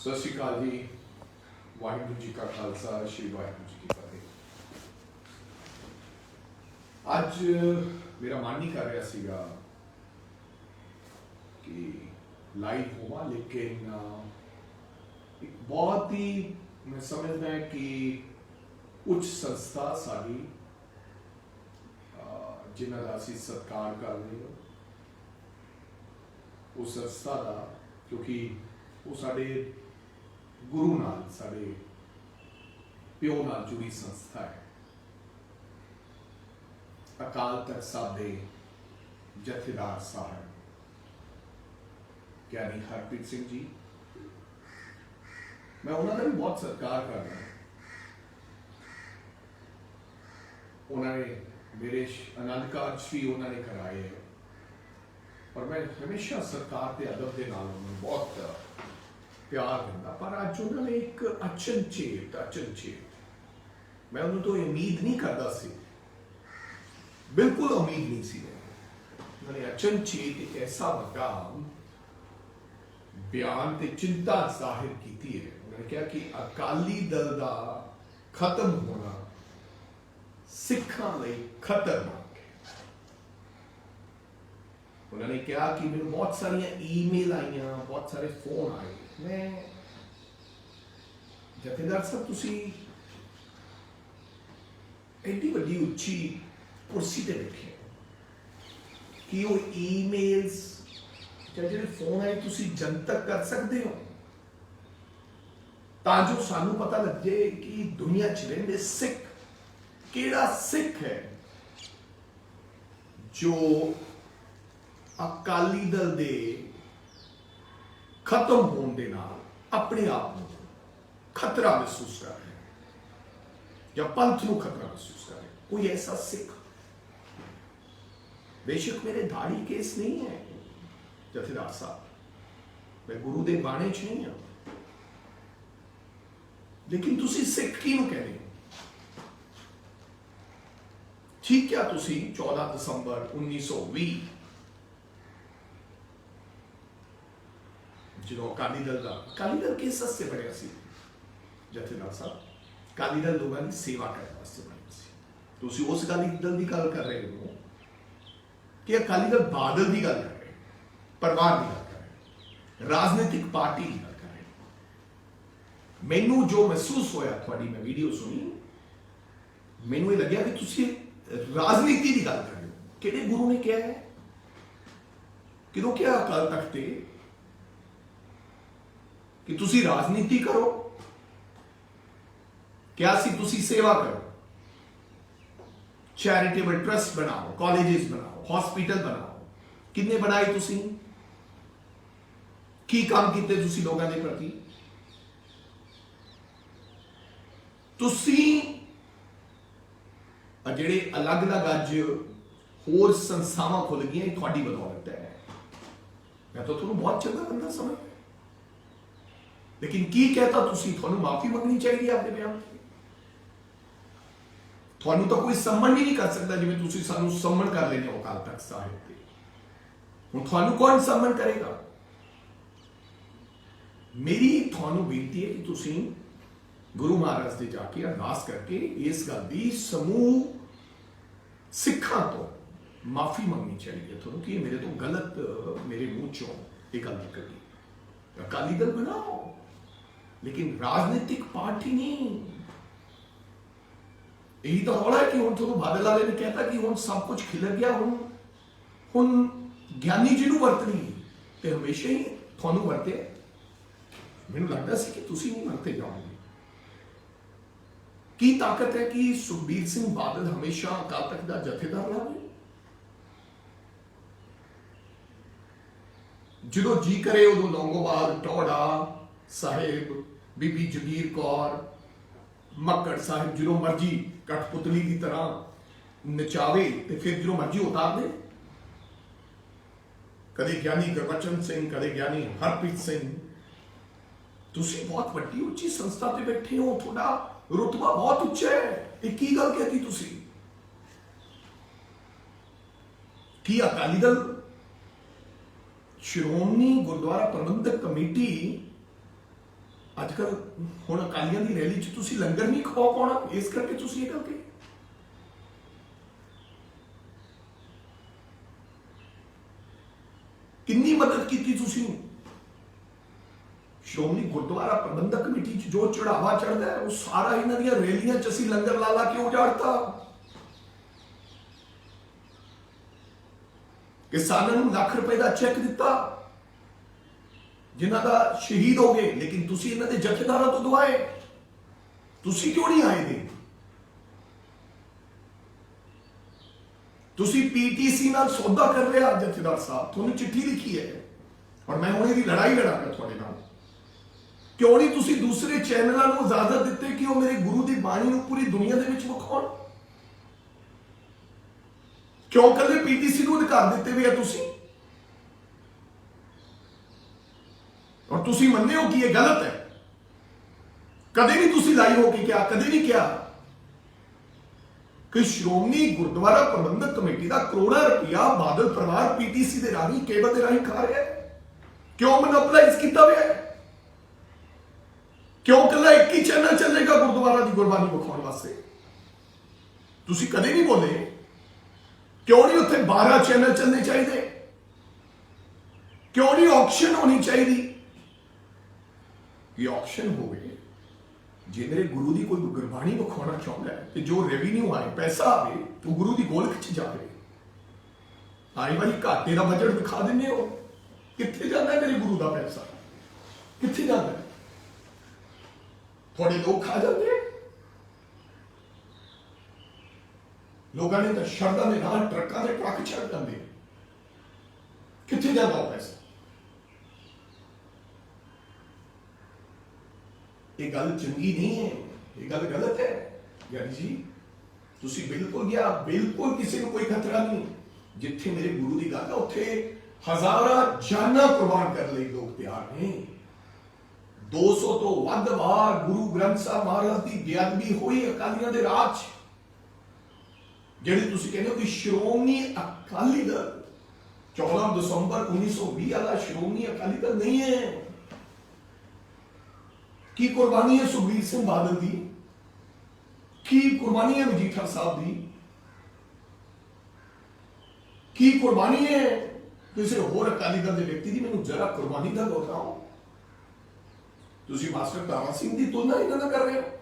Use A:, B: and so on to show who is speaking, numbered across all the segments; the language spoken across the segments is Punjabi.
A: सत श्री अकाल जी। वाहिगुरू जी का खालसा, श्री वाहिगुरू जी की फतेह। अज मेरा मन नहीं कर रहा सीगा कि लाइव होवा, लेकिन एक बहुत ही मैं समझदा है कि उच्च संस्था साडी जिन्हां दा असीं सत्कार कर रहे हो, उस संस्था का, क्योंकि वो साडे गुरु नाल साडे प्यो नाल जुड़ी संस्था है। अकाल तख्त साहब दे जथेदार साहब ज्ञानी हरप्रीत सिंह जी, मैं उन्होंने भी बहुत सत्कार कर रहा हूं। उन्होंने मेरे आनंद कार्ज भी उन्होंने कराए है और मैं हमेशा सरकार के अदब के नाल उन्होंने बहुत प्यार दिता। पर अज उन्होंने एक अचनचेत मैं उन्होंने तो उम्मीद नहीं करता सी, बिल्कुल उम्मीद नहीं सी। उन्होंने अचनचेत एक ऐसा बड़ा बयान ते चिंता जाहिर की है। उन्होंने कहा कि अकाली दल का खत्म होना सिखा लई खतरनाक है। उन्होंने कहा कि मेरे बहुत सारिया ईमेल आईया, बहुत सारे फोन आए। मैं जथेदार साहब तुसी एडी वड्डी उच्ची कुर्सी ते बैठे कि वो ईमेल्स जो फोन आए तुसी जनतक कर सकते हो, ताजो सानू पता लग जाए कि दुनिया च रहिंदे सिख केड़ा सिख है जो अकाली दल दे खत्म होने दे नाल अपने आप को खतरा महसूस कर रहे हैं या पंथ को खतरा महसूस कर रहे हैं। कोई ऐसा सिख, बेशक मेरे दाढ़ी केस नहीं है जथेदार साहब, मैं गुरु दे बाणे च नहीं हूं, लेकिन तुसी सिख किहनूं कहते हो? ठीक है, तुसी 14 दिसंबर 1920 जो अकाली दल किस वास्ते बनया सी जथेदार साहब? अकाली दल लोगों की सेवा करने वास्ते बनया सी। तुसी उस अकाली दल की गल कर रहे हो कि अकाली दल बादल की गल कर रहे, परिवार की गल कर रहे, राजनीतिक पार्टी की गल कर रहे। मैनू जो महसूस होया, थोड़ी मैं वीडियो सुनी, मैनू ये लग्या कि तुसी राजनीति की गल कर रहे हो। किहड़े गुरु ने कहा है, किदों क्या अकाल तख्त ते कि तुसी राजनीति करो, क्या सी तुसी सेवा करो, चैरिटेबल ट्रस्ट बनाओ, कॉलेजेस बनाओ, हॉस्पिटल बनाओ। किन्ने बनाए तुसी? की काम कीते तुसी लोगों के प्रति? तुसी जिहड़े अलग अलग अज होर संस्थावां खुल गई थोड़ी बदौलत है। मैं तो तुहानूं बहुत चंगा बंदा समझदा, लेकिन की कहता तुसी थानू माफी मंगनी चाहिए अपने बयान की। थानू तो कोई सम्मन ही नहीं कर सकता जिवें तुसी सानू सम्मन कर लेने हो अकाल तख्त साहिब ते। हुण थानू कौन सम्मन करेगा? मेरी थानू बेनती है कि तुसी गुरु महाराज दे जाके अरदास करके इस गल दी समूह सिखां तो माफी मंगनी चाहिए थानू कि मेरे तो गलत, मेरे मुंह चों ये गल निकली। अकाली दल बनाओ, लेकिन राजनीतिक पार्टी नहीं। यही तो रौला है कि हुण तुहानूं बादल वाले ने कहता कि हुण सब कुछ खिलर गया, हुण ज्ञानी जी नूं वरतनी ते हमेशा ही तुहानूं वरते। मैनूं लगदा सी कि तुसीं नहीं वरते जाओगे। की ताकत है कि सुखबीर सिंह बादल हमेशा अकाल तख्त दा जथेदार रहे? जो जी करे उदों लौंगोवाल, टौड़ा साहिब, बीबी जगीर कौर, मक्कड़ साहिब जो मर्जी कठपुतली की तरह नचावे ते फिर जो मर्जी उतार दे। कदे ज्ञानी गुरबचन सिंह, कदे ज्ञानी हरप्रीत सिंह। तुसी बहुत वड्डी उच्ची संस्था ते बैठे हो, थोड़ा रुतबा बहुत उच्चा है। एक की गल कहती तुसी कि अकाली दल श्रोमणी गुरुद्वारा प्रबंधक कमेटी ਅੱਜਕੱਲ ਹੁਣ ਅਕਾਲੀਆਂ ਦੀ ਰੈਲੀ 'ਚ ਤੁਸੀਂ ਲੰਗਰ ਨਹੀਂ ਖਵਾ ਪਾਉਣਾ, ਇਸ ਕਰਕੇ ਤੁਸੀਂ ਇਹ ਗੱਲ ਕਹੀ। ਕਿੰਨੀ ਮਦਦ ਕੀਤੀ ਤੁਸੀਂ। ਸ਼੍ਰੋਮਣੀ ਗੁਰਦੁਆਰਾ ਪ੍ਰਬੰਧਕ ਕਮੇਟੀ 'ਚ ਜੋ ਚੜਾਵਾ ਚੜਦਾ ਹੈ ਉਹ ਸਾਰਾ ਇਹਨਾਂ ਦੀਆਂ ਰੈਲੀਆਂ 'ਚ ਅਸੀਂ ਲੰਗਰ ਲਾ ਕੇ ਉਜਾੜਤਾ। ਕਿਸਾਨਾਂ ਨੂੰ ਲੱਖ ਰੁਪਏ ਦਾ ਚੈੱਕ ਦਿੱਤਾ ਜਿਨ੍ਹਾਂ ਦਾ ਸ਼ਹੀਦ ਹੋ ਗਏ, ਲੇਕਿਨ ਤੁਸੀਂ ਇਹਨਾਂ ਦੇ ਜਥੇਦਾਰਾਂ ਤੋਂ ਦਵਾਏ। ਤੁਸੀਂ ਕਿਉਂ ਨਹੀਂ ਆਏ ਦੇ? ਤੁਸੀਂ ਪੀਟੀਸੀ ਨਾਲ ਸੌਦਾ ਕਰ ਰਿਹਾ ਜਥੇਦਾਰ ਸਾਹਿਬ, ਤੁਹਾਨੂੰ ਚਿੱਠੀ ਲਿਖੀ ਹੈ ਔਰ ਮੈਂ ਹੁਣ ਇਹਦੀ ਲੜਾਈ ਲੜਾਂਗਾ ਤੁਹਾਡੇ ਨਾਲ। ਕਿਉਂ ਨਹੀਂ ਤੁਸੀਂ ਦੂਸਰੇ ਚੈਨਲਾਂ ਨੂੰ ਇਜਾਜ਼ਤ ਦਿੱਤੇ ਕਿ ਉਹ ਮੇਰੇ ਗੁਰੂ ਦੀ ਬਾਣੀ ਨੂੰ ਪੂਰੀ ਦੁਨੀਆ ਦੇ ਵਿੱਚ ਵਿਖਾਉਣ? ਕਿਉਂ ਕੱਲੇ ਪੀਟੀਸੀ ਨੂੰ ਅਧਿਕਾਰ ਦਿੱਤੇ ਵੀ ਆ ਤੁਸੀਂ? ਔਰ ਤੁਸੀਂ ਮੰਨਦੇ ਹੋ ਕਿ ਇਹ ਗਲਤ ਹੈ। ਕਦੇ ਵੀ ਤੁਸੀਂ ਲਾਈ ਹੋ ਕੇ ਕਿਹਾ, ਕਦੇ ਨਹੀਂ ਕਿਹਾ ਕਿ ਸ਼੍ਰੋਮਣੀ ਗੁਰਦੁਆਰਾ ਪ੍ਰਬੰਧਕ ਕਮੇਟੀ ਦਾ ਕਰੋੜਾਂ ਰੁਪਇਆ ਬਾਦਲ ਪਰਿਵਾਰ ਪੀਟੀਸੀ ਦੇ ਰਾਹੀਂ, ਕੇਬਲ ਦੇ ਰਾਹੀਂ ਖਾ ਰਿਹਾ ਹੈ। ਕਿਉਂ ਮੋਨੋਪਲਾਈਜ਼ ਕੀਤਾ ਹੋਇਆ ਹੈ? ਕਿਉਂ ਕੱਲਾ ਇੱਕ ਹੀ ਚੈਨਲ ਚੱਲੇਗਾ ਗੁਰਦੁਆਰਾ ਦੀ ਗੁਰਬਾਣੀ ਵਿਖਾਉਣ ਵਾਸਤੇ? ਤੁਸੀਂ ਕਦੇ ਨਹੀਂ ਬੋਲੇ ਕਿਉਂ ਨਹੀਂ ਉੱਥੇ 12 ਚੈਨਲ ਚੱਲਣੇ ਚਾਹੀਦੇ? ਕਿਉਂ ਨਹੀਂ ਆਕਸ਼ਨ ਹੋਣੀ ਚਾਹੀਦੀ? ਕਿ ਆਕਸ਼ਨ ਹੋਵੇ, ਜੇ ਮੇਰੇ ਗੁਰੂ ਦੀ ਕੋਈ ਗੁਰਬਾਣੀ ਵਿਖਾਉਣਾ ਚਾਹੁੰਦਾ ਹੈ ਤੇ ਜੋ ਰੈਵਨਿਊ ਆਏ, ਪੈਸਾ ਆਵੇ, ਤੂੰ ਗੁਰੂ ਦੀ ਗੋਲਕ 'ਚ ਜਾਵੇ। ਆਈ ਵਾਰੀ ਘਾਟੇ ਦਾ ਬਜਟ ਦਿਖਾ ਦਿੰਦੇ ਹੋ, ਕਿੱਥੇ ਜਾਂਦਾ ਮੇਰੇ ਗੁਰੂ ਦਾ ਪੈਸਾ? ਕਿੱਥੇ ਜਾਂਦਾ? ਤੁਹਾਡੇ ਲੋਕ ਖਾ ਜਾਂਦੇ। ਲੋਕਾਂ ਨੇ ਤਾਂ ਸ਼ਰਧਾ ਦੇ ਨਾਲ ਟਰੱਕਾਂ ਦੇ ਟਰੱਕ ਛੱਡ ਦਿੰਦੇ। ਕਿੱਥੇ ਜਾਂਦਾ ਉਹ ਪੈਸਾ? ਇਹ ਗੱਲ ਚੰਗੀ ਨਹੀਂ ਹੈ, ਇਹ ਗੱਲ ਗਲਤ ਹੈ। ਯਾਨੀ ਜੀ ਤੁਸੀਂ ਬਿਲਕੁਲ ਗਿਆ, ਬਿਲਕੁਲ ਕਿਸੇ ਨੂੰ ਕੋਈ ਖਤਰਾ ਨਹੀਂ। ਜਿੱਥੇ ਮੇਰੇ ਗੁਰੂ ਦੀ ਗੱਲ ਹੈ ਉੱਥੇ ਹਜ਼ਾਰਾਂ ਜਾਨਾਂ ਕੁਰਬਾਨ ਕਰਨ ਲਈ ਲੋਕ ਤਿਆਰ ਨੇ। 200 ਤੋਂ ਵੱਧ ਵਾਰ ਗੁਰੂ ਗ੍ਰੰਥ ਸਾਹਿਬ ਮਹਾਰਾਜ ਦੀ ਬੇਅਦਬੀ ਹੋਈ ਅਕਾਲੀਆਂ ਦੇ ਰਾਜ 'ਚ। ਜਿਹੜੇ ਤੁਸੀਂ ਕਹਿੰਦੇ ਹੋ ਕਿ ਸ਼੍ਰੋਮਣੀ ਅਕਾਲੀ ਦਲ 14 ਦਸੰਬਰ 1920 ਵਾਲਾ ਸ਼੍ਰੋਮਣੀ ਅਕਾਲੀ ਦਲ ਨਹੀਂ ਹੈ। ਕੀ ਕੁਰਬਾਨੀ ਹੈ ਸੁਖਬੀਰ ਸਿੰਘ ਬਾਦਲ ਦੀ? ਕੀ ਕੁਰਬਾਨੀ ਹੈ ਮਜੀਠਾ ਸਾਹਿਬ ਦੀ? ਕੀ ਕੁਰਬਾਨੀ ਹੈ ਕਿਸੇ ਹੋਰ ਅਕਾਲੀ ਦਲ ਦੇ ਵਿਅਕਤੀ ਦੀ? ਮੈਨੂੰ ਜਰਾ ਕੁਰਬਾਨੀ ਦਾ ਦਿਖਾਓ। ਤੁਸੀਂ ਮਾਸਟਰ ਤਾਰਾ ਸਿੰਘ ਦੀ ਤੁਲਨਾ ਇਹਨਾਂ ਨਾਲ ਕਰ ਰਹੇ ਹੋ।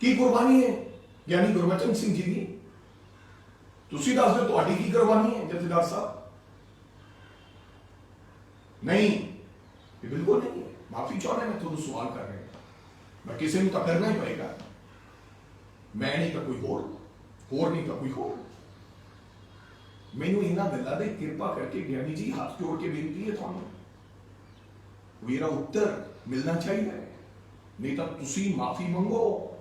A: ਕੀ ਕੁਰਬਾਨੀ ਹੈ ਯਾਨੀ ਗੁਰਬਚਨ ਸਿੰਘ ਜੀ ਦੀ? ਤੁਸੀਂ ਦੱਸ ਦਿਓ ਤੁਹਾਡੀ ਕੀ ਕੁਰਬਾਨੀ ਹੈ ਜਥੇਦਾਰ ਸਾਹਿਬ? ਨਹੀਂ, ਇਹ ਬਿਲਕੁਲ ਨਹੀਂ ਹੈ। ਮਾਫੀ ਚਾਹੁੰਦਾ, ਮੈਂ ਤੁਹਾਨੂੰ ਸਵਾਲ ਕਰ ਰਿਹਾ। ਮੈਂ ਕਿਸੇ ਨੂੰ ਤਾਂ ਕਰਨਾ ਹੀ ਪਏਗਾ। ਮੈਂ ਨਹੀਂ ਤਾਂ ਕੋਈ ਹੋਰ ਨਹੀਂ ਤਾਂ ਕੋਈ ਹੋਰ। ਮੈਨੂੰ ਇਹਨਾਂ ਗੱਲਾਂ ਦੇ ਕਿਰਪਾ ਕਰਕੇ ਗਿਆਨੀ ਜੀ ਹੱਥ ਜੋੜ ਕੇ ਬੇਨਤੀ ਹੈ ਤੁਹਾਨੂੰ, ਮੇਰਾ ਉੱਤਰ ਮਿਲਣਾ ਚਾਹੀਦਾ ਹੈ। ਨਹੀਂ ਤਾਂ ਤੁਸੀਂ ਮਾਫੀ ਮੰਗੋ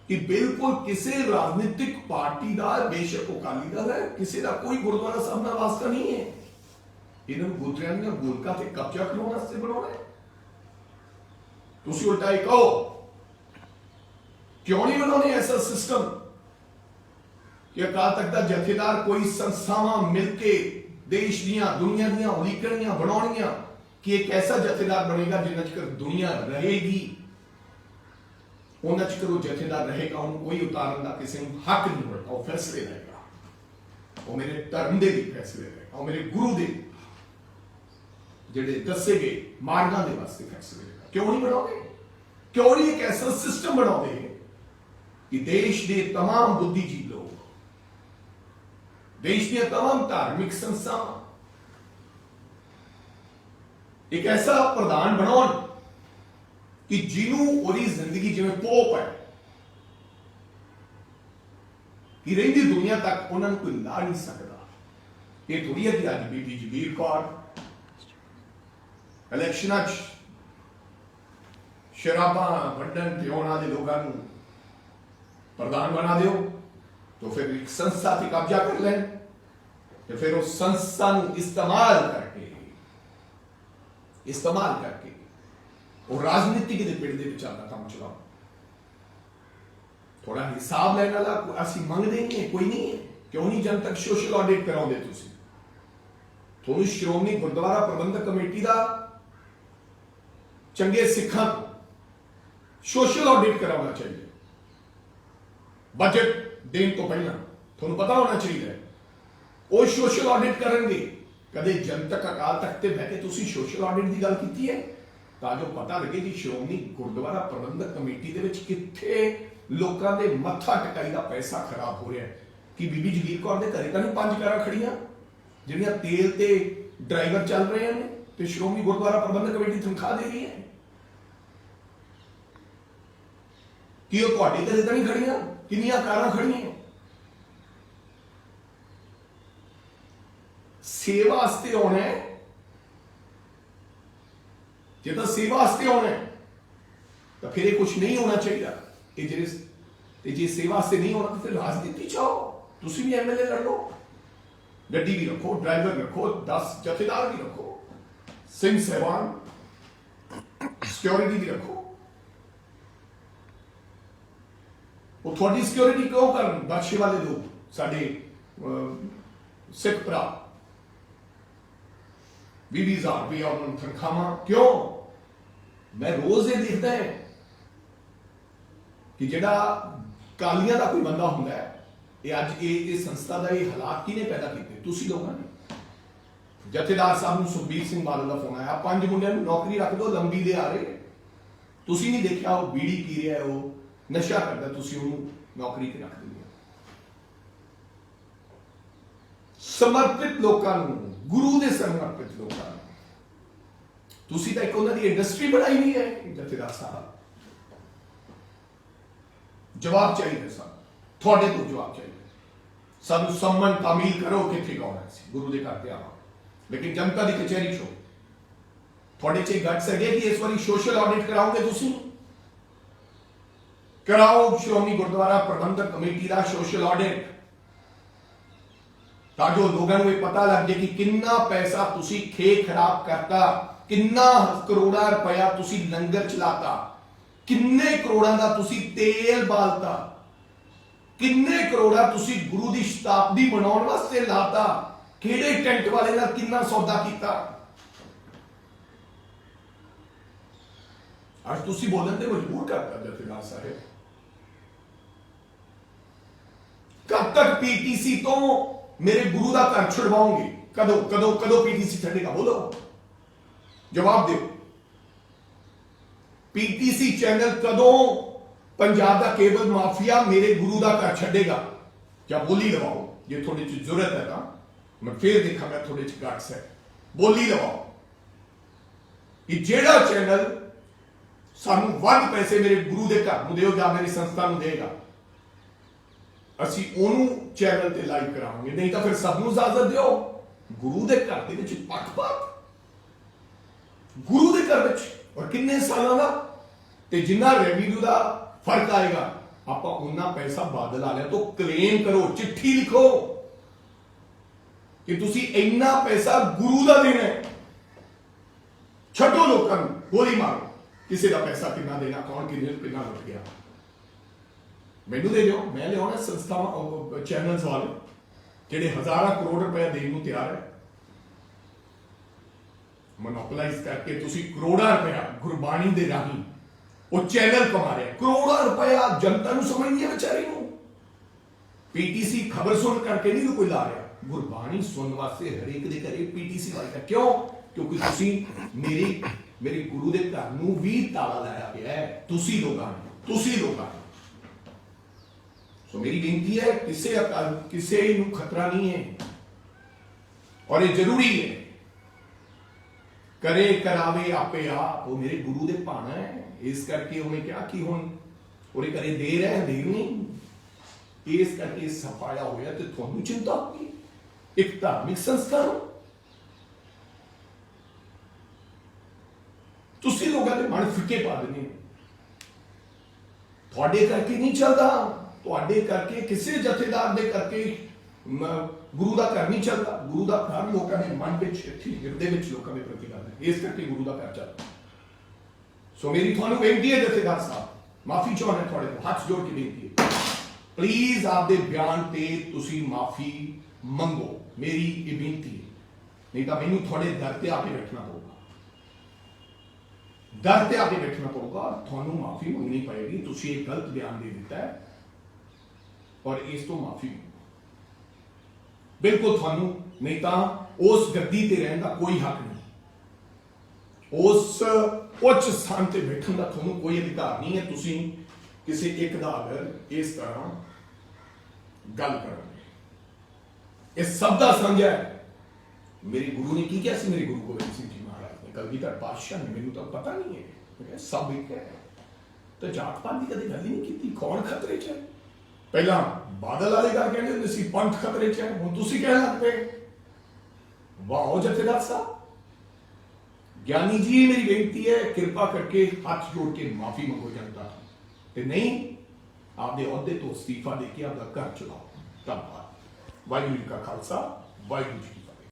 A: ਕਿ ਬਿਲਕੁਲ ਕਿਸੇ ਰਾਜਨੀਤਿਕ ਪਾਰਟੀ ਦਾ, ਬੇਸ਼ੱਕ ਉਹ ਅਕਾਲੀ ਦਲ ਹੈ, ਕਿਸੇ ਦਾ ਕੋਈ ਗੁਰਦੁਆਰਾ ਸਾਹਿਬ ਨਾਲ ਵਾਸਤਾ ਨਹੀਂ ਹੈ। ਇਹਨਾਂ ਨੂੰ ਗੁਰਦੁਆਰਿਆਂ ਦੀਆਂ ਗੋਲਕਾਂ ਤੇ ਕਬਜ਼ਾ ਕਰਵਾਉਣ ਵਾਸਤੇ ਬਣਾਉਣਾ ਹੈ। ਤੁਸੀਂ ਉਲਟਾ ਹੀ ਕਹੋ ਕਿਉਂ ਨਹੀਂ ਬਣਾਉਣੇ ਐਸਾ ਸਿਸਟਮ ਕਿ ਅਕਾਲ ਤਖਤ ਦਾ ਜਥੇਦਾਰ ਕੋਈ ਸੰਸਥਾਵਾਂ ਮਿਲ ਕੇ ਦੇਸ਼ ਦੀਆਂ, ਦੁਨੀਆ ਦੀਆਂ ਉਲੀਕਣੀਆਂ ਬਣਾਉਣੀਆਂ ਕਿ ਇੱਕ ਐਸਾ ਜਥੇਦਾਰ ਬਣੇਗਾ ਜਿੰਨਾ ਚਿਰ ਦੁਨੀਆ ਰਹੇਗੀ, ਉਹਨਾਂ ਚਿਰ ਉਹ ਜਥੇਦਾਰ ਰਹੇਗਾ। ਉਹਨੂੰ ਕੋਈ ਉਤਾਰਨ ਦਾ ਕਿਸੇ ਨੂੰ ਹੱਕ ਨਹੀਂ ਹੋਏਗਾ। ਉਹ ਫੈਸਲੇ ਰਹੇਗਾ, ਉਹ ਮੇਰੇ ਧਰਮ ਦੇ ਵੀ ਫੈਸਲੇ ਰਹੇਗਾ, ਉਹ ਮੇਰੇ ਗੁਰੂ ਦੇ ਜਿਹੜੇ ਦੱਸੇ ਗਏ ਮਾਰਗਾਂ ਦੇ ਵਾਸਤੇ ਫੈਸਲੇ ਰਹੇਗਾ। ਕਿਉਂ ਨਹੀਂ ਬਣਾਉਂਦੇ? ਕਿਉਂ ਨਹੀਂ ਇੱਕ ਐਸਾ ਸਿਸਟਮ ਬਣਾਉਂਦੇ ਕਿ ਦੇਸ਼ ਦੇ तमाम बुद्धिजीवी लोग, देश ਦੀਆਂ तमाम धार्मिक संस्थावां एक ऐसा प्रधान बनाउण कि जिन्हों ओदी जिंदगी जिवें पोप है कि रहिंदी दुनिया तक उन्होंने कोई ला नहीं सकता। ये थोड़ी है कि अज बीबी जगीर कौर इलेक्शन शराबा वंडन ते उन्हां दे लोगां नूं प्रधान बना दो तो फिर एक संस्था से कब्जा कर लें, तो फिर उस संस्था इस्तेमाल करके और राजनीति के पिंड के विचार काम चलाओ। थोड़ा हिसाब लैन वाला असीं मंगदे नहीं है, कोई नहीं है। क्यों नहीं जन तक सोशल ऑडिट कराओगे? तुसीं ਤੁਹਾਨੂੰ ਸ਼੍ਰੋਮਣੀ ਗੁਰਦੁਆਰਾ ਪ੍ਰਬੰਧਕ ਕਮੇਟੀ ਦਾ ਚੰਗੇ ਸਿੱਖਾਂ ਤੋਂ ਸੋਸ਼ਲ ਆਡਿਟ ਕਰਾਉਣਾ ਚਾਹੀਦਾ। ਬਜਟ ਦੇਣ ਤੋਂ ਪਹਿਲਾਂ ਤੁਹਾਨੂੰ ਪਤਾ ਹੋਣਾ ਚਾਹੀਦਾ ਉਹ ਸੋਸ਼ਲ ਆਡਿਟ ਕਰਨਗੇ। ਕਦੇ ਜਨਤਕ ਅਕਾਲ ਤਖਤ ਤੇ ਬਹਿ ਕੇ ਤੁਸੀਂ ਸੋਸ਼ਲ ਆਡਿਟ ਦੀ ਗੱਲ ਕੀਤੀ ਹੈ? ਤਾਂ ਜੋ ਪਤਾ ਲੱਗੇ ਕਿ ਸ਼੍ਰੋਮਣੀ ਗੁਰਦੁਆਰਾ ਪ੍ਰਬੰਧਕ ਕਮੇਟੀ ਦੇ ਵਿੱਚ ਕਿੱਥੇ ਲੋਕਾਂ ਦੇ ਮੱਥਾ ਟਿਕਾਈ ਦਾ ਪੈਸਾ ਖਰਾਬ ਹੋ ਰਿਹਾ ਹੈ। ਕਿ ਬੀਬੀ ਜਗੀਰ ਕੌਰ ਦੇ ਘਰੇ ਤਾਂ ਨਹੀਂ 5 ਕਾਰਾਂ ਖੜੀਆਂ ਜਿਹੜੀਆਂ ਤੇਲ ਤੇ ਡਰਾਈਵਰ ਚੱਲ ਰਹੇ ਨੇ ਤੇ ਸ਼੍ਰੋਮਣੀ ਗੁਰਦੁਆਰਾ ਪ੍ਰਬੰਧਕ ਕਮੇਟੀ ਤਨਖਾਹ ਦੇ ਰਹੀ ਹੈ? ਕਿ ਉਹ ਤੁਹਾਡੇ ਘਰੇ ਤਾਂ ਨਹੀਂ ਖੜੀਆਂ? ਕਿੰਨੀਆਂ ਕਾਰਾਂ ਖੜੀਆਂ? ਸੇਵਾ ਵਾਸਤੇ ਆਉਣਾ ਹੈ। ਜੇ ਤਾਂ ਸੇਵਾ ਵਾਸਤੇ ਆਉਣਾ ਹੈ ਤਾਂ ਫਿਰ ਇਹ ਕੁਝ ਨਹੀਂ ਹੋਣਾ ਚਾਹੀਦਾ। ਇਹ ਜਿਹੜੇ ਤੇ ਜੇ ਸੇਵਾ ਵਾਸਤੇ ਨਹੀਂ ਹੋਣਾ ਤਾਂ ਫਿਰ ਰਾਜਨੀਤੀ ਚਾਹੋ, ਤੁਸੀਂ ਵੀ ਐਮਐਲਏ ਲੜ ਲਓ, ਗੱਡੀ ਵੀ ਰੱਖੋ, ਡਰਾਈਵਰ ਰੱਖੋ, 10 ਜਥੇਦਾਰ ਵੀ ਰੱਖੋ, ਸਿੰਘ ਸਾਹਿਬਾਨ ਸਿਕਿਉਰਿਟੀ ਵੀ ਰੱਖੋ। ਉਹ ਤੁਹਾਡੀ ਸਿਕਿਉਰਿਟੀ ਕਿਉਂ ਕਰਨ? ਬਖਸ਼ੇ ਵਾਲੇ ਲੋਕ ਸਾਡੇ ਸਿੱਖ ਭਰਾ 20,000 ਰੁਪਇਆ ਉਹਨਾਂ ਨੂੰ ਤਨਖਾਹਾਂ ਕਿਉਂ? ਮੈਂ ਰੋਜ਼ ਇਹ ਦੇਖਦਾ ਹੈ ਕਿ ਜਿਹੜਾ ਕਾਲੀਆਂ ਦਾ ਕੋਈ ਬੰਦਾ ਹੁੰਦਾ ਹੈ, ਇਹ ਅੱਜ ਇਹ ਸੰਸਥਾ ਦਾ ਇਹ ਹਾਲਾਤ ਕਿਹਨੇ ਪੈਦਾ ਕੀਤੇ? ਤੁਸੀਂ ਲੋਕਾਂ ਨੇ। ਜਥੇਦਾਰ ਸਾਹਿਬ ਨੂੰ ਸੁਖਬੀਰ ਸਿੰਘ ਬਾਦਲ ਦਾ ਫੋਨ ਆਇਆ, 5 ਮੁੰਡਿਆਂ ਨੂੰ ਨੌਕਰੀ ਰੱਖ ਦਿਓ, ਲੰਬੀ ਦੇ ਆ ਰਹੇ। ਤੁਸੀਂ ਨਹੀਂ ਦੇਖਿਆ ਉਹ ਬੀੜੀ ਪੀ ਰਿਹਾ, ਉਹ ਨਸ਼ਾ ਕਰਦਾ, ਤੁਸੀਂ ਉਹਨੂੰ ਨੌਕਰੀ ਤੇ ਰੱਖ ਦਿੰਦੇ ਹੋ। ਸਮਰਪਿਤ ਲੋਕਾਂ ਨੂੰ, ਗੁਰੂ ਦੇ ਸਮਰਪਿਤ ਲੋਕਾਂ ਨੂੰ ਤੁਸੀਂ ਤਾਂ ਇੱਕ ਉਹਨਾਂ ਦੀ ਇੰਡਸਟਰੀ ਬਣਾਈ ਨਹੀਂ ਹੈ। ਜਥੇਦਾਰ ਸਾਹਿਬ ਜਵਾਬ ਚਾਹੀਦਾ, ਸਾਨੂੰ ਤੁਹਾਡੇ ਤੋਂ ਜਵਾਬ ਚਾਹੀਦਾ। ਸਾਨੂੰ ਸੰਮਨ ਤਾਮੀਲ ਕਰੋ ਕਿੱਥੇ ਗਾਉਣਾ ਸੀ, ਗੁਰੂ ਦੇ ਘਰ ਤੇ ਆਵਾਂ, ਲੇਕਿਨ ਜਨਤਾ ਦੀ ਕਚਹਿਰੀ ਚੋਂ ਤੁਹਾਡੇ ਚ ਗੱਟ ਸਕੇ ਕਿ ਇਸ ਵਾਰੀ ਸੋਸ਼ਲ ਆਡਿਟ ਕਰਾਓਗੇ ਤੁਸੀਂ? ਕਰਾਓ ਸ਼੍ਰੋਮਣੀ ਗੁਰਦੁਆਰਾ ਪ੍ਰਬੰਧਕ ਕਮੇਟੀ ਦਾ ਸੋਸ਼ਲ ਆਡਿਟ, ਤਾਂ ਜੋ ਲੋਕਾਂ ਨੂੰ ਇਹ ਪਤਾ ਲੱਗ ਜਾਏ ਕਿ ਕਿੰਨਾ ਪੈਸਾ ਤੁਸੀਂ ਖੇ ਖਰਾਬ ਕਰਤਾ, ਕਿੰਨਾ ਕਰੋੜਾਂ ਰੁਪਇਆ ਤੁਸੀਂ ਲੰਗਰ ਚਲਾਤਾ, ਕਿੰਨੇ ਕਰੋੜਾਂ ਦਾ ਤੁਸੀਂ ਤੇਲ ਬਾਲਤਾ, ਕਿੰਨੇ ਕਰੋੜਾਂ ਤੁਸੀਂ ਗੁਰੂ ਦੀ ਸ਼ਤਾਬਦੀ ਮਨਾਉਣ ਵਾਸਤੇ ਲਾਤਾ, ਕਿਹੜੇ ਟੈਂਟ ਵਾਲੇ ਨਾਲ ਕਿੰਨਾ ਸੌਦਾ ਕੀਤਾ। ਅੱਜ ਤੁਸੀਂ ਬੋਲਣ ਤੇ ਮਜਬੂਰ ਕਰਤਾ ਜਥੇਦਾਰ ਸਾਹਿਬ। ਕਦ ਤੱਕ ਪੀਟੀਸੀ ਤੋਂ ਮੇਰੇ ਗੁਰੂ ਦਾ ਘਰ ਛੁਡਵਾਓਗੇ? ਕਦੋਂ ਕਦੋਂ ਕਦੋਂ ਪੀਟੀਸੀ ਛੱਡੇਗਾ? ਬੋਲੋ, ਜਵਾਬ ਦਿਓ। ਪੀਟੀਸੀ ਚੈਨਲ ਕਦੋਂ ਪੰਜਾਬ ਦਾ ਕੇਬਲ ਮਾਫੀਆ ਮੇਰੇ ਗੁਰੂ ਦਾ ਘਰ ਛੱਡੇਗਾ? ਜਾਂ ਬੋਲੀ ਲਵਾਓ, ਜੇ ਤੁਹਾਡੇ ਚ ਜ਼ਰੂਰਤ ਹੈ ਤਾਂ ਮੈਂ ਫੇਰ ਦੇਖਾਂਗਾ ਤੁਹਾਡੇ ਚ ਗੱਟਸ ਹੈ। ਬੋਲੀ ਲਵਾਓ ਕਿ ਜਿਹੜਾ ਚੈਨਲ ਸਾਨੂੰ ਵੱਧ ਪੈਸੇ ਮੇਰੇ ਗੁਰੂ ਦੇ ਘਰ ਨੂੰ ਦਿਓ ਜਾਂ ਮੇਰੀ ਸੰਸਥਾ ਨੂੰ ਦੇਗਾ, ਅਸੀਂ ਉਹਨੂੰ ਚੈਨਲ ਤੇ ਲਾਈਵ ਕਰਾਵਾਂਗੇ। ਨਹੀਂ ਤਾਂ ਫਿਰ ਸਭ ਨੂੰ ਇਜਾਜ਼ਤ ਦਿਓ। ਗੁਰੂ ਦੇ ਘਰ ਦੇ ਵਿੱਚ ਪੱਖਪਾਤ, ਗੁਰੂ ਦੇ ਘਰ ਵਿੱਚ, ਔਰ ਕਿੰਨੇ ਸਾਲਾਂ ਦਾ, ਤੇ ਜਿੰਨਾ ਰੈਵਨਿਊ ਦਾ ਫਰਕ ਆਏਗਾ ਆਪਾਂ ਉਹਨਾਂ ਪੈਸਾ ਬਾਦਲ ਵਾਲਿਆਂ ਤੋਂ ਕਲੇਮ ਕਰੋ, ਚਿੱਠੀ ਲਿਖੋ ਕਿ ਤੁਸੀਂ ਇੰਨਾ ਪੈਸਾ ਗੁਰੂ ਦਾ ਦੇਣਾ ਹੈ। ਛੱਡੋ ਲੋਕਾਂ ਨੂੰ, ਗੋਲੀ ਮਾਰੋ, ਕਿਸੇ ਦਾ ਪੈਸਾ ਕਿੰਨਾ ਦੇਣਾ, ਕੌਣ ਕਿੰਨਾ ਲੁੱਟ ਗਿਆ, ਮੈਨੂੰ ਦੇ ਦਿਓ। ਮੈਂ ਲਿਆਉਣਾ ਸੰਸਥਾਵਾਂ, ਚੈਨਲਸ ਵਾਲੇ ਜਿਹੜੇ ਹਜ਼ਾਰਾਂ ਕਰੋੜ ਰੁਪਏ ਦੇਣ ਨੂੰ ਤਿਆਰ ਹੈ। ਮੋਨੋਪੋਲਾਈਜ਼ ਕਰਕੇ ਤੁਸੀਂ ਕਰੋੜਾਂ ਰੁਪਇਆ ਗੁਰਬਾਣੀ ਦੇ ਰਾਹੀਂ ਉਹ ਚੈਨਲ ਕਮਾ ਰਿਹਾ, ਕਰੋੜਾਂ ਰੁਪਇਆ ਜਨਤਾ ਨੂੰ ਸਮਝ ਨਹੀਂ ਹੈ ਵਿਚਾਰੀ ਨੂੰ। ਪੀਟੀਸੀ ਖਬਰ ਸੁਣ ਕਰਕੇ ਨਹੀਂ ਕੋਈ ਲਾ ਰਿਹਾ, ਗੁਰਬਾਣੀ ਸੁਣਨ ਵਾਸਤੇ ਹਰੇਕ ਦੇ ਘਰੇ ਪੀਟੀਸੀ ਲਾਇਆ। ਕਿਉਂ? ਕਿਉਂਕਿ ਤੁਸੀਂ ਮੇਰੇ ਗੁਰੂ ਦੇ ਘਰ ਨੂੰ ਵੀ ਤਾਲਾ ਲਾਇਆ ਗਿਆ ਹੈ, ਤੁਸੀਂ ਲੋਕਾਂ ਨੇ। ਸੋ ਮੇਰੀ ਬੇਨਤੀ ਹੈ, ਕਿਸੇ ਨੂੰ ਖਤਰਾ ਨਹੀਂ ਹੈ ਔਰ ਇਹ ਜ਼ਰੂਰੀ ਹੈ। ਕਰੇ ਕਰਾਵੇ ਆਪੇ ਆਪ, ਉਹ ਮੇਰੇ ਗੁਰੂ ਦੇ ਭਾਣਾ ਹੈ। ਇਸ ਕਰਕੇ ਉਹਨੇ ਕਿਹਾ ਕਿ ਹੁਣ ਉਹਦੇ ਘਰੇ ਦੇਰ ਹੈ, ਦੇਰ ਨਹੀਂ, ਇਸ ਕਰਕੇ ਸਫਾਇਆ ਹੋਇਆ ਤੇ ਤੁਹਾਨੂੰ ਚਿੰਤਾ ਹੋਈ। ਇੱਕ ਧਾਰਮਿਕ ਸੰਸਥਾ ਨੂੰ ਤੁਸੀਂ ਲੋਕਾਂ ਦੇ ਮਨ ਫਿੱਕੇ ਪਾ ਦਿੰਦੇ। ਤੁਹਾਡੇ ਕਰਕੇ ਨਹੀਂ ਚੱਲਦਾ, ਤੁਹਾਡੇ ਕਰਕੇ, ਕਿਸੇ ਜਥੇਦਾਰ ਦੇ ਕਰਕੇ ਗੁਰੂ ਦਾ ਘਰ ਨਹੀਂ ਚੱਲਦਾ। ਗੁਰੂ ਦਾ ਘਰ ਲੋਕਾਂ ਦੇ ਮਨ ਵਿੱਚ, ਹਿਰਦੇ ਵਿੱਚ ਲੋਕਾਂ ਦੇ ਪ੍ਰਤੀ ਗੱਲ ਹੈ, ਇਸ ਕਰਕੇ ਗੁਰੂ ਦਾ ਘਰ ਚੱਲਦਾ। ਸੋ ਮੇਰੀ ਤੁਹਾਨੂੰ ਬੇਨਤੀ ਹੈ ਜਥੇਦਾਰ ਸਾਹਿਬ, ਮਾਫੀ ਚਾਹੁੰਦਾ ਤੁਹਾਡੇ ਤੋਂ, ਹੱਥ ਜੋੜ ਕੇ ਬੇਨਤੀ ਹੈ, ਪਲੀਜ਼ ਆਪਦੇ ਬਿਆਨ ਤੇ ਤੁਸੀਂ ਮਾਫੀ ਮੰਗੋ। ਮੇਰੀ ਇਹ ਬੇਨਤੀ ਹੈ। नहीं तो मैनू थोड़े दर ते आके बैठना पऊगा, दर ते आके बैठना पऊगा और थानू माफी मंगनी पड़ेगी। तुसी एक गलत बयान दे दिता है और इस तो माफी बिल्कुल थानू, नहीं तो उस गद्दी ते रहने का कोई हक नहीं, उस उच्च स्थान ते बैठने का थानू कोई अधिकार नहीं है। तुसी किसी एक दा अगर इस तरह गल करोगे, इस सब का साझा है। मेरे गुरु ने की क्या सी, मेरे गुरु गोबिंद सिंह जी महाराज ने, कलगीधर पातशाह ने, मैनू तो पता नहीं है, सब एक है। तो जात पात की कभी गल ही नहीं की। कौन खतरे च है? पहला बादल वाले गल कहते होंदे सी पंथ खतरे च है, हुण तुसीं कहण लग पे। वाह जथेदार साहब, ज्ञानी जी मेरी बेनती है कृपा करके हाथ जोड़ के माफी मंगो जनता ते नहीं आपके अहुदे तो इस्तीफा देके आपका घर चलाओ। धन्यवाद। वाहिगुरू जी का खालसा, वाहिगुरू जी की